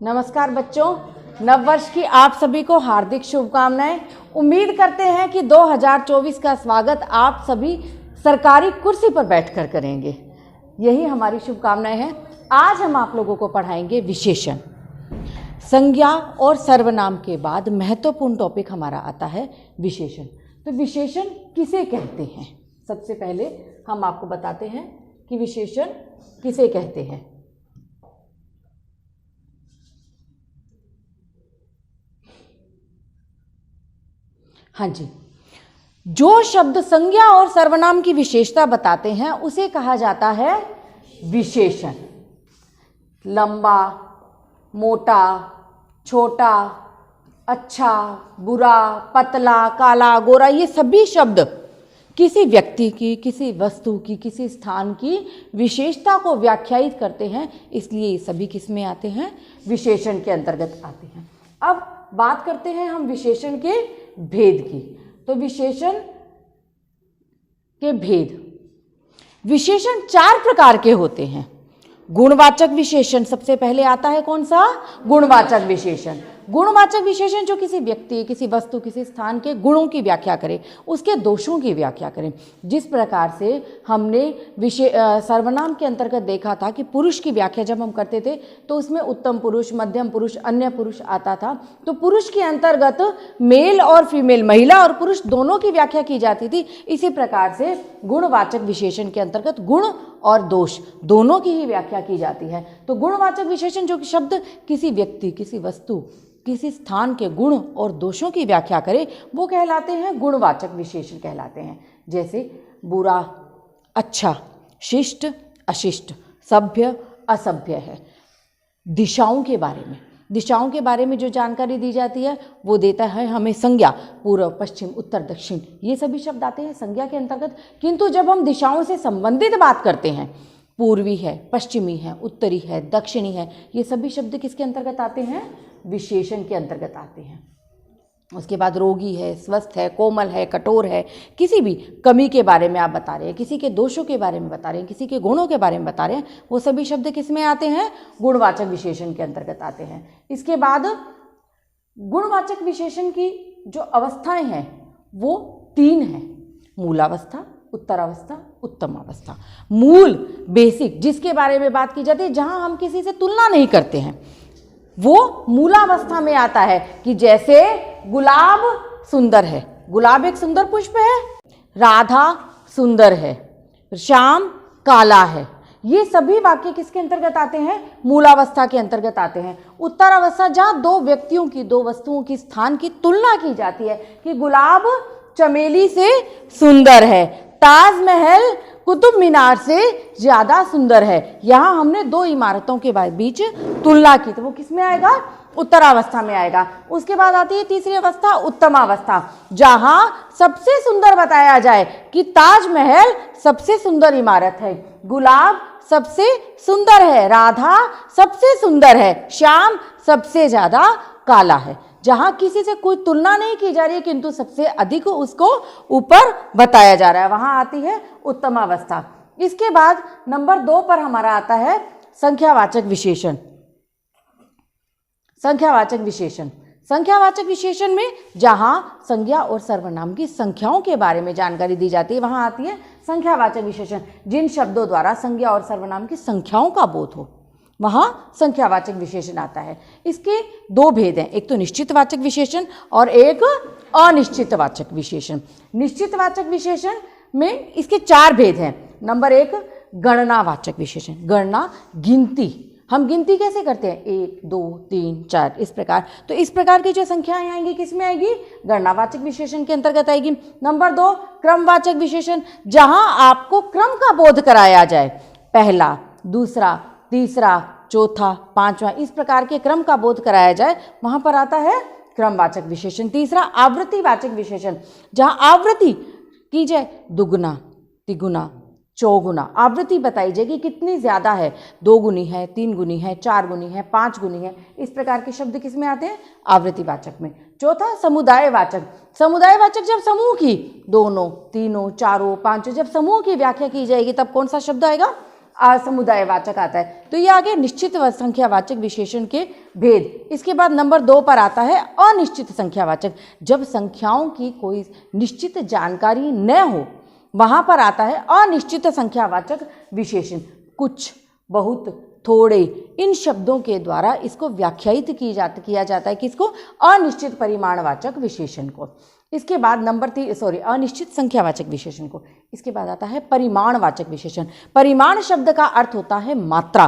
नमस्कार बच्चों, नववर्ष की आप सभी को हार्दिक शुभकामनाएं। उम्मीद करते हैं कि 2024 का स्वागत आप सभी सरकारी कुर्सी पर बैठकर करेंगे। यही हमारी शुभकामनाएं हैं। आज हम आप लोगों को पढ़ाएंगे विशेषण। संज्ञा और सर्वनाम के बाद महत्वपूर्ण टॉपिक हमारा आता है विशेषण। तो विशेषण किसे कहते हैं? सबसे पहले हम आपको बताते हैं कि विशेषण किसे कहते हैं। हाँ जी, जो शब्द संज्ञा और सर्वनाम की विशेषता बताते हैं उसे कहा जाता है विशेषण। लंबा, मोटा, छोटा, अच्छा, बुरा, पतला, काला, गोरा, ये सभी शब्द किसी व्यक्ति की, किसी वस्तु की, किसी स्थान की विशेषता को व्याख्यायित करते हैं, इसलिए ये सभी किस में आते हैं? विशेषण के अंतर्गत आते हैं। अब बात करते हैं हम विशेषण के भेद की। तो विशेषण के भेद, विशेषण 4 प्रकार के होते हैं। गुणवाचक विशेषण सबसे पहले आता है। कौन सा? गुणवाचक विशेषण। गुणवाचक विशेषण जो किसी व्यक्ति, किसी वस्तु, किसी स्थान के गुणों की व्याख्या करे, उसके दोषों की व्याख्या करें। जिस प्रकार से हमने सर्वनाम के अंतर्गत देखा था कि पुरुष की व्याख्या जब हम करते थे तो उसमें उत्तम पुरुष, मध्यम पुरुष, अन्य पुरुष आता था। तो पुरुष के अंतर्गत मेल और फीमेल, महिला और पुरुष दोनों की व्याख्या की जाती थी। इसी प्रकार से गुणवाचक विशेषण के अंतर्गत गुण और दोष दोनों की ही व्याख्या की जाती है। तो गुणवाचक विशेषण जो शब्द किसी व्यक्ति, किसी वस्तु, किसी स्थान के गुण और दोषों की व्याख्या करे वो कहलाते हैं गुणवाचक विशेषण कहलाते हैं। जैसे बुरा, अच्छा, शिष्ट, अशिष्ट, सभ्य, असभ्य है। दिशाओं के बारे में जो जानकारी दी जाती है वो देता है हमें संज्ञा। पूर्व, पश्चिम, उत्तर, दक्षिण, ये सभी शब्द आते हैं संज्ञा के अंतर्गत। किंतु जब हम दिशाओं से संबंधित बात करते हैं, पूर्वी है, पश्चिमी है, उत्तरी है, दक्षिणी है, ये सभी शब्द किसके अंतर्गत आते हैं? विशेषण के अंतर्गत आते हैं। उसके बाद रोगी है, स्वस्थ है, कोमल है, कठोर है, किसी भी कमी के बारे में आप बता रहे हैं, किसी के दोषों के बारे में बता रहे हैं, किसी के गुणों के बारे में बता रहे हैं, वो सभी शब्द किस में आते हैं? गुणवाचक विशेषण के अंतर्गत आते हैं। इसके बाद गुणवाचक विशेषण की जो अवस्थाएं हैं वो 3 हैं। मूलावस्था, उत्तरावस्था, उत्तम अवस्था। मूल, बेसिक, जिसके बारे में बात की जाती है, जहां हम किसी से तुलना नहीं करते हैं, वो मूलावस्था में आता है। कि जैसे गुलाब सुंदर है, गुलाब एक सुंदर पुष्प है, राधा सुंदर है, श्याम काला है, ये सभी वाक्य किसके अंतर्गत आते हैं? मूलावस्था के अंतर्गत आते हैं। उत्तरावस्था, जहां 2 व्यक्तियों की, 2 वस्तुओं की, स्थान की तुलना की जाती है कि गुलाब चमेली से सुंदर है, ताजमहल कुतुब मीनार से ज्यादा सुंदर है। यहां हमने 2 इमारतों के बीच तुलना की, तो वो किस में आएगा? उत्तरावस्था में आएगा। उसके बाद आती है तीसरी अवस्था, उत्तमावस्था, जहां सबसे सुंदर बताया जाए कि ताजमहल सबसे सुंदर इमारत है, गुलाब सबसे सुंदर है, राधा सबसे सुंदर है, श्याम सबसे ज्यादा काला है। जहां किसी से कोई तुलना नहीं की जा रही है किंतु सबसे अधिक उसको ऊपर बताया जा रहा है, वहां आती है उत्तमावस्था। इसके बाद नंबर 2 पर हमारा आता है संख्यावाचक विशेषण। संख्यावाचक विशेषण, संख्यावाचक विशेषण में जहां संज्ञा और सर्वनाम की संख्याओं के बारे में जानकारी दी जाती है वहां आती है संख्यावाचक विशेषण। जिन शब्दों द्वारा संज्ञा और सर्वनाम की संख्याओं का बोध हो वहां संख्यावाचक विशेषण आता है। इसके 2 भेद हैं, एक तो निश्चितवाचक विशेषण और एक अनिश्चितवाचक विशेषण। निश्चितवाचक विशेषण में इसके 4 भेद हैं। नंबर 1 गणनावाचक विशेषण। गणना, गिनती, हम गिनती कैसे करते हैं? 1, 2, 3, 4, इस प्रकार। तो इस प्रकार की जो संख्याएं आएंगी किस में आएगी? गणनावाचक विशेषण के अंतर्गत आएगी। नंबर 2 क्रमवाचक विशेषण, जहां आपको क्रम का बोध कराया जाए, पहला, दूसरा, तीसरा, चौथा, पांचवा, इस प्रकार के क्रम का बोध कराया जाए, वहां पर आता है क्रमवाचक विशेषण। तीसरा आवृत्तिवाचक विशेषण, जहां आवृत्ति की जाए, दुगुना, तिगुना, चौगुना, आवृत्ति बताई जाएगी कितनी ज्यादा है, 2 गुनी है, 3 गुनी है, 4 गुनी है, 5 गुनी है, इस प्रकार के शब्द किस में आते हैं? आवृत्तिवाचक में। चौथा समुदायवाचक। समुदायवाचक जब समूह की, दोनों, तीनों, चारों, पांचों, जब समूह की व्याख्या की जाएगी तब कौन सा शब्द आएगा? समुदायवाचक आता है। तो ये आगे निश्चित संख्यावाचक विशेषण के भेद। इसके बाद नंबर 2 पर आता है अनिश्चित संख्यावाचक। जब संख्याओं की कोई निश्चित जानकारी न हो, वहां पर आता है अनिश्चित संख्यावाचक विशेषण। कुछ, बहुत, थोड़े, इन शब्दों के द्वारा इसको व्याख्यायित किया जाता है किसको? अनिश्चित परिमाणवाचक विशेषण को। इसके बाद नंबर 3 अनिश्चित संख्यावाचक विशेषण को। इसके बाद आता है परिमाणवाचक विशेषण। परिमाण शब्द का अर्थ होता है मात्रा।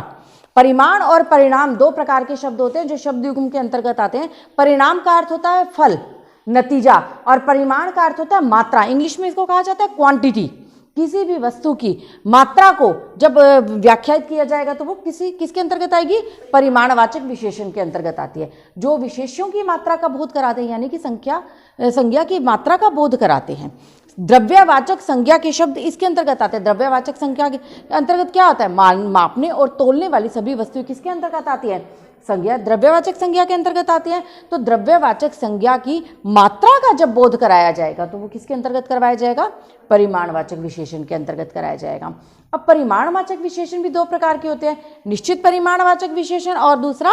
परिमाण और परिणाम 2 प्रकार के शब्द होते हैं जो शब्द युग्म के अंतर्गत आते हैं। परिणाम का अर्थ होता है फल, नतीजा, और परिमाण का अर्थ होता है मात्रा। इंग्लिश में इसको कहा जाता है क्वांटिटी। किसी भी वस्तु की मात्रा को जब व्याख्यायित किया जाएगा तो वो किसके अंतर्गत आएगी? परिमाणवाचक विशेषण के अंतर्गत आती है। जो विशेष्यों की मात्रा का बोध कराते हैं, यानी कि संज्ञा की मात्रा का बोध कराते हैं। द्रव्यवाचक संज्ञा के शब्द इसके अंतर्गत आते हैं। द्रव्यवाचक संज्ञा के अंतर्गत क्या होता है? मापने और तोलने वाली सभी वस्तुएं किसके अंतर्गत आती है? संज्ञा, द्रव्यवाचक संज्ञा के अंतर्गत आती है। तो द्रव्यवाचक संज्ञा की मात्रा का जब बोध कराया जाएगा तो वो किसके अंतर्गत करवाया जाएगा? परिमाणवाचक विशेषण के अंतर्गत कराया जाएगा। अब परिमाणवाचक विशेषण भी 2 प्रकार के होते हैं, निश्चित परिमाणवाचक विशेषण और दूसरा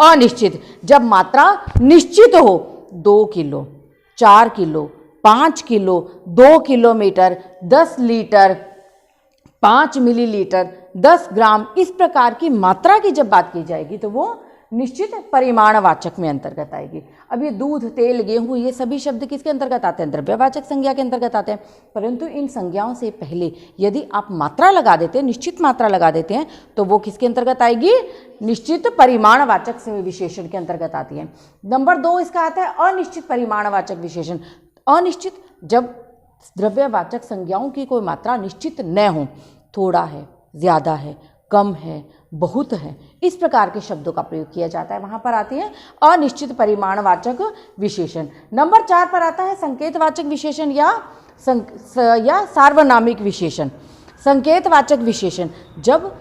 अनिश्चित। जब मात्रा निश्चित हो, 2 kilo, 4 kilo, 5 kilo, 2 kilometre, 10 litre, 5 millilitre, 10 ग्राम, इस प्रकार की मात्रा की जब बात की जाएगी तो वो निश्चित परिमाणवाचक में अंतर्गत आएगी। अब ये दूध, तेल, गेहूं, ये सभी शब्द किसके अंतर्गत आते हैं? द्रव्यवाचक संज्ञा के अंतर्गत आते हैं। परंतु इन संज्ञाओं से पहले यदि आप मात्रा लगा देते हैं, निश्चित मात्रा लगा देते हैं, तो वो किसके अंतर्गत आएगी? निश्चित परिमाणवाचक विशेषण के अंतर्गत आती है। नंबर 2 इसका आता है अनिश्चित परिमाणवाचक विशेषण। अनिश्चित, जब द्रव्यवाचक संज्ञाओं की कोई मात्रा निश्चित न हो, थोड़ा है, ज़्यादा है, कम है, बहुत है, इस प्रकार के शब्दों का प्रयोग किया जाता है, वहां पर आती है अनिश्चित परिमाणवाचक विशेषण। नंबर 4 पर आता है संकेतवाचक विशेषण या सार्वनामिक विशेषण। संकेतवाचक विशेषण, जब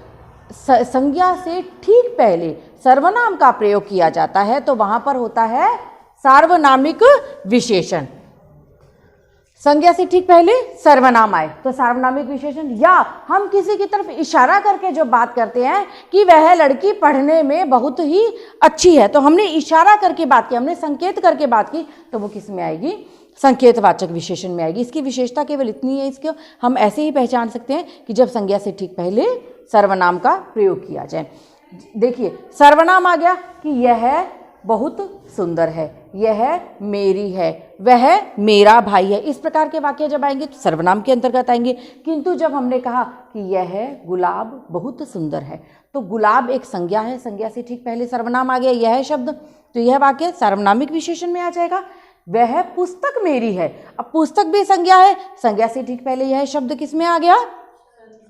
संज्ञा से ठीक पहले सर्वनाम का प्रयोग किया जाता है तो वहां पर होता है सार्वनामिक विशेषण। संज्ञा से ठीक पहले सर्वनाम आए तो सार्वनामिक विशेषण। या हम किसी की तरफ इशारा करके जो बात करते हैं कि वह लड़की पढ़ने में बहुत ही अच्छी है, तो हमने इशारा करके बात की, हमने संकेत करके बात की, तो वो किस में आएगी? संकेतवाचक विशेषण में आएगी। इसकी विशेषता केवल इतनी है, इसको हम ऐसे ही पहचान सकते हैं कि जब संज्ञा से ठीक पहले सर्वनाम का प्रयोग किया जाए। देखिए, सर्वनाम आ गया कि यह बहुत सुंदर है, यह मेरी है, वह मेरा भाई है, इस प्रकार के वाक्य जब आएंगे तो सर्वनाम के अंतर्गत आएंगे। किंतु जब हमने कहा कि यह गुलाब बहुत सुंदर है, तो गुलाब एक संज्ञा है, संज्ञा से ठीक पहले सर्वनाम आ गया यह शब्द, तो यह वाक्य सार्वनामिक विशेषण में आ जाएगा। वह पुस्तक मेरी है, अब पुस्तक भी संज्ञा है, संज्ञा से ठीक पहले यह शब्द किस में आ गया?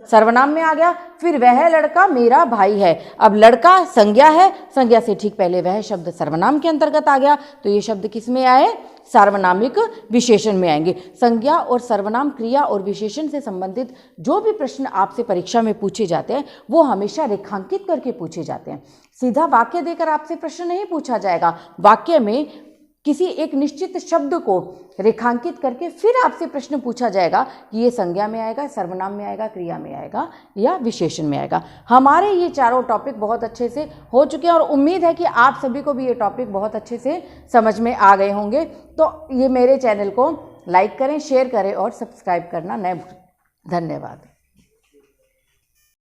सर्वनाम में आ गया। फिर वह लड़का मेरा भाई है, अब लड़का संज्ञा है, संज्ञा से ठीक पहले वह शब्द सर्वनाम के अंतर्गत आ गया, तो ये शब्द किस में आए? सार्वनामिक विशेषण में आएंगे। संज्ञा और सर्वनाम, क्रिया और विशेषण से संबंधित जो भी प्रश्न आपसे परीक्षा में पूछे जाते हैं वो हमेशा रेखांकित करके पूछे जाते हैं। सीधा वाक्य देकर आपसे प्रश्न नहीं पूछा जाएगा, वाक्य में किसी एक निश्चित शब्द को रेखांकित करके फिर आपसे प्रश्न पूछा जाएगा कि ये संज्ञा में आएगा, सर्वनाम में आएगा, क्रिया में आएगा या विशेषण में आएगा। हमारे ये चारों टॉपिक बहुत अच्छे से हो चुके हैं और उम्मीद है कि आप सभी को भी ये टॉपिक बहुत अच्छे से समझ में आ गए होंगे। तो ये मेरे चैनल को लाइक करें, शेयर करें और सब्सक्राइब करना न भूलें। धन्यवाद।